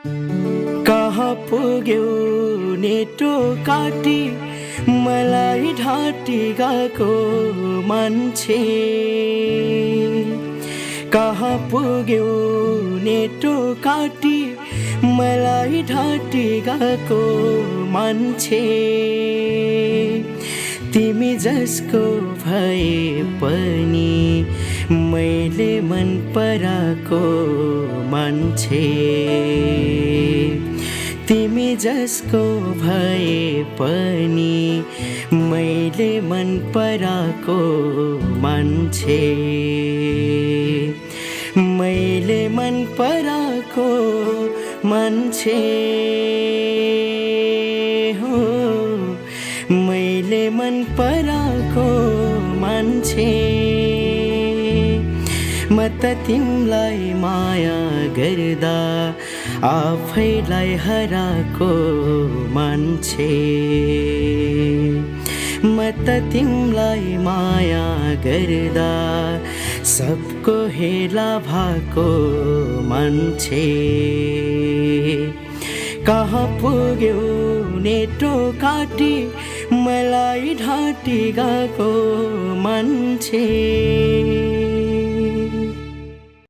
कहाँ पुग्यो नेटो काटी मलाई ढाँटी गएको मान्छे कहाँ पुग्यो नेटो काटी मलाई ढाँटी गएको मान्छे तिमी जसको भए पनि मैले मन पराएको मान्छे तिमी जसको भए पनि मैले मन पराएको मान्छे मैले मन पराएको मान्छे हो मैले मन पराएको मान्छे म त तिमीलाई माया गर्दा आफैलाई हराएको मान्छे म त तिमीलाई माया गर्दा सबको हेला भएको मान्छे कहाँ पुग्यो नेटो काटी मलाई ढाँटी गएको मान्छे